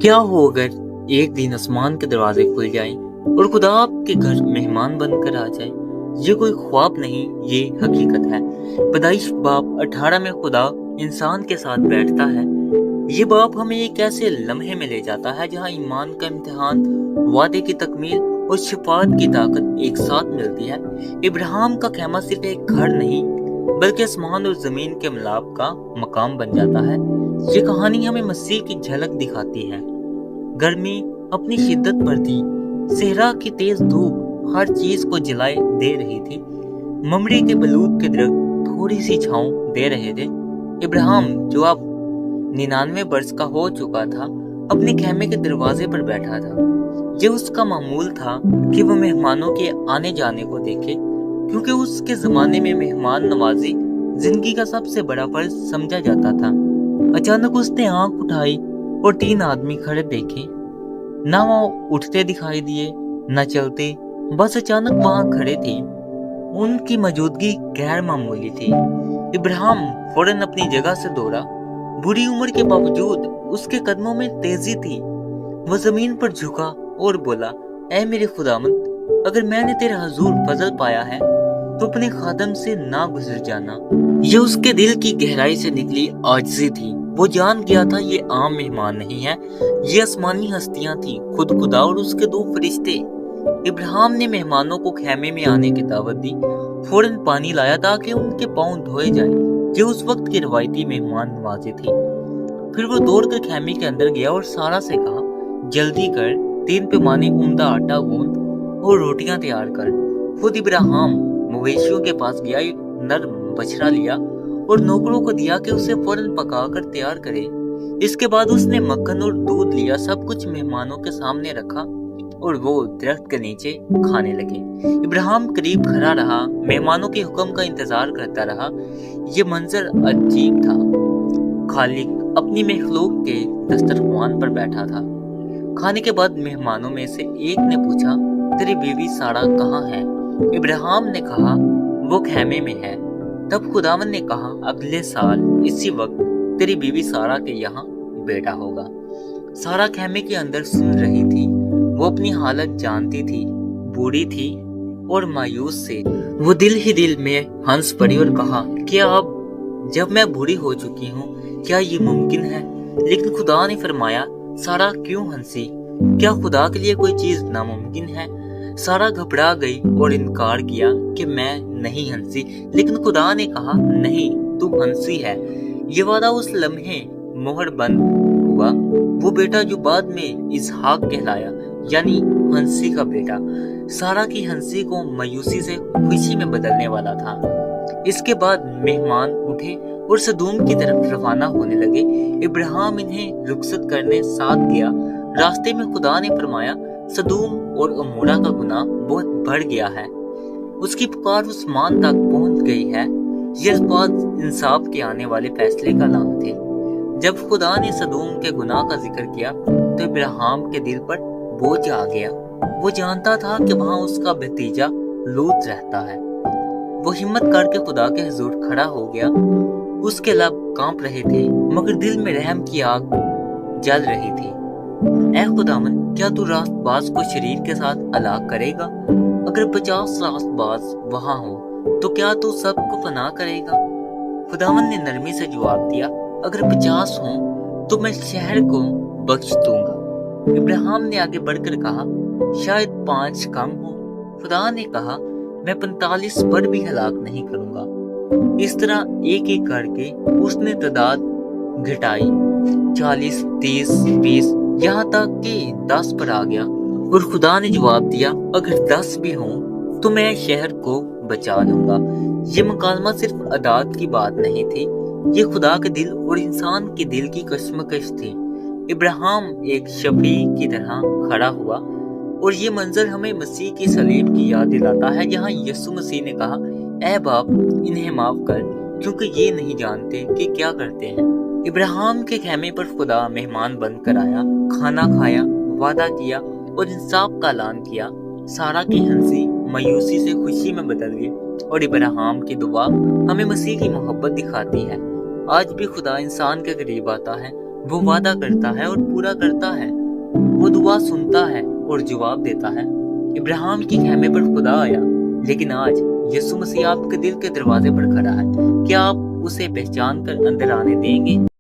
کیا ہو اگر ایک دن آسمان کے دروازے کھل جائیں اور خدا آپ کے گھر مہمان بن کر آ جائے؟ یہ کوئی خواب نہیں، یہ حقیقت ہے۔ پیدائش باب 18 میں خدا انسان کے ساتھ بیٹھتا ہے۔ یہ باب ہمیں ایک ایسے لمحے میں لے جاتا ہے جہاں ایمان کا امتحان، وعدے کی تکمیل اور شفاعت کی طاقت ایک ساتھ ملتی ہے۔ ابراہیم کا خیمہ صرف ایک گھر نہیں بلکہ آسمان اور زمین کے ملاپ کا مقام بن جاتا ہے۔ یہ کہانی ہمیں مسیح کی جھلک دکھاتی ہے۔ گرمی اپنی شدت پر تھی، صحرا کی تیز دھوپ ہر چیز کو جلائے دے رہی تھی، ممڑی کے بلوط کے درخت تھوڑی سی چھاؤں دے رہے تھے۔ ابراہیم جو اب 99 برس کا ہو چکا تھا، اپنے خیمے کے دروازے پر بیٹھا تھا۔ یہ اس کا معمول تھا کہ وہ مہمانوں کے آنے جانے کو دیکھے، کیونکہ اس کے زمانے میں مہمان نوازی زندگی کا سب سے بڑا فرض سمجھا جاتا تھا۔ اچانک اس نے آنکھ اٹھائی اور 3 آدمی کھڑے دیکھے۔ نہ وہ اٹھتے دکھائی دیے نہ چلتے، بس اچانک وہاں کھڑے تھے۔ ان کی موجودگی غیر معمولی تھی۔ ابراہیم فوراً اپنی جگہ سے دوڑا۔ بری عمر کے باوجود اس کے قدموں میں تیزی تھی۔ وہ زمین پر جھکا اور بولا، اے میرے خداوند، اگر میں نے تیرا حضور فضل پایا ہے تو اپنے خادم سے نہ گزر جانا۔ یہ اس کے دل کی گہرائی سے نکلی عاجزی تھی۔ وہ جان گیا تھا یہ عام مہمان نہیں ہے، یہ آسمانی ہستیاں تھیں، خود خدا اور اس کے 2 فرشتے۔ ابراہیم نے مہمانوں کو خیمے میں آنے کی دعوت دی، فوراً پانی لایا تاکہ ان کے پاؤں دھوئے جائیں۔ یہ اس وقت کی روایتی مہمان نوازی تھی۔ پھر وہ دوڑ کر خیمے کے اندر گیا اور سارا سے کہا، جلدی کر، 3 پیمانے عمدہ آٹا گوندھ اور روٹیاں تیار کر۔ خود ابراہیم مویشیوں کے پاس گیا، ایک نرم بچھڑا لیا اور نوکروں کو دیا کہ اسے فوراً پکا کر تیار کرے۔ اس کے بعد اس نے مکھن اور دودھ لیا، سب کچھ مہمانوں کے سامنے رکھا اور وہ درخت کے نیچے کھانے لگے۔ ابراہیم قریب کھڑا رہا، مہمانوں کے حکم کا انتظار کرتا رہا۔ یہ منظر عجیب تھا۔ خالق اپنی مخلوق کے دسترخوان پر بیٹھا تھا۔ کھانے کے بعد مہمانوں میں سے ایک نے پوچھا، تیری بیوی سارا کہاں ہے؟ ابراہیم نے کہا، وہ خیمے میں ہے۔ تب خداوند نے کہا، اگلے سال اسی وقت تیری بیوی سارا کے یہاں بیٹا ہوگا۔ سارا خیمے کے اندر سن رہی تھی۔ وہ اپنی حالت جانتی تھی، بوڑھی تھی اور مایوس سے۔ وہ دل ہی دل میں ہنس پڑی اور کہا، کیا اب جب میں بوڑھی ہو چکی ہوں کیا یہ ممکن ہے؟ لیکن خدا نے فرمایا، سارا کیوں ہنسی؟ کیا خدا کے لیے کوئی چیز ناممکن ہے؟ سارا گھبرا گئی اور انکار کیا کہ میں نہیں ہنسی، لیکن خدا نے کہا، نہیں، تم ہنسی ہے۔ یہ وعدہ اس لمحے مہر بند ہوا۔ وہ بیٹا جو بعد میں اسحاق کہلایا، یعنی ہنسی کا بیٹا، سارا کی ہنسی کو مایوسی سے خوشی میں بدلنے والا تھا۔ اس کے بعد مہمان اٹھے اور سدوم کی طرف روانہ ہونے لگے۔ ابراہیم انہیں رخصت کرنے ساتھ گیا۔ راستے میں خدا نے فرمایا، سدوم اور عمورہ کا گناہ بہت بڑھ گیا ہے، اس کی پکار عثمان تک پہنچ گئی ہے۔ یہ الفاظ انصاف کے آنے والے فیصلے کا اعلان تھے۔ جب خدا نے سدوم کے گناہ کا ذکر کیا تو ابراہیم کے دل پر بوجھ آ گیا۔ وہ جانتا تھا کہ وہاں اس کا بھتیجا لوط رہتا ہے۔ وہ ہمت کر کے خدا کے حضور کھڑا ہو گیا۔ اس کے لب کانپ رہے تھے مگر دل میں رحم کی آگ جل رہی تھی۔ اے خداوند، کیا تو راست باز کو شریر کے ساتھ ہلاک کرے گا؟ اگر 50 راست باز وہاں ہو تو کیا تو سب کو فنا کرے گا؟ خداوند نے نرمی سے جواب دیا، اگر 50 ہوں تو میں شہر کو بخش دوں گا۔ ابراہیم نے آگے بڑھ کر کہا، شاید 5 کم ہو۔ خدا نے کہا، میں 45 پر بھی ہلاک نہیں کروں گا۔ اس طرح ایک ایک کر کے اس نے تعداد گھٹائی، 40، 30، 20، یہاں تک کہ 10 پر آ گیا، اور خدا نے جواب دیا، اگر 10 بھی ہوں تو میں شہر کو بچا لوں گا۔ یہ مکالمہ صرف اعداد کی بات نہیں تھی، یہ خدا کے دل اور انسان کے دل کی کشمکش تھی۔ ابراہیم ایک شفیع کی طرح کھڑا ہوا، اور یہ منظر ہمیں مسیح کی صلیب کی یاد دلاتا ہے، جہاں یسوع مسیح نے کہا، اے باپ، انہیں معاف کر، کیونکہ یہ نہیں جانتے کہ کیا کرتے ہیں۔ ابراہیم کے خیمے پر خدا مہمان بن کر آیا، کھانا کھایا، وعدہ کیا اور انصاف کا اعلان کیا۔ سارا کی ہنسی مایوسی سے خوشی میں بدل گئی، اور ابراہیم کی دعا ہمیں مسیح کی محبت دکھاتی ہے۔ آج بھی خدا انسان کے قریب آتا ہے، وہ وعدہ کرتا ہے اور پورا کرتا ہے، وہ دعا سنتا ہے اور جواب دیتا ہے۔ ابراہیم کے خیمے پر خدا آیا، لیکن آج یسوع مسیح آپ کے دل کے دروازے پر کھڑا ہے۔ کیا آپ اسے پہچان کر اندر آنے دیں گے؟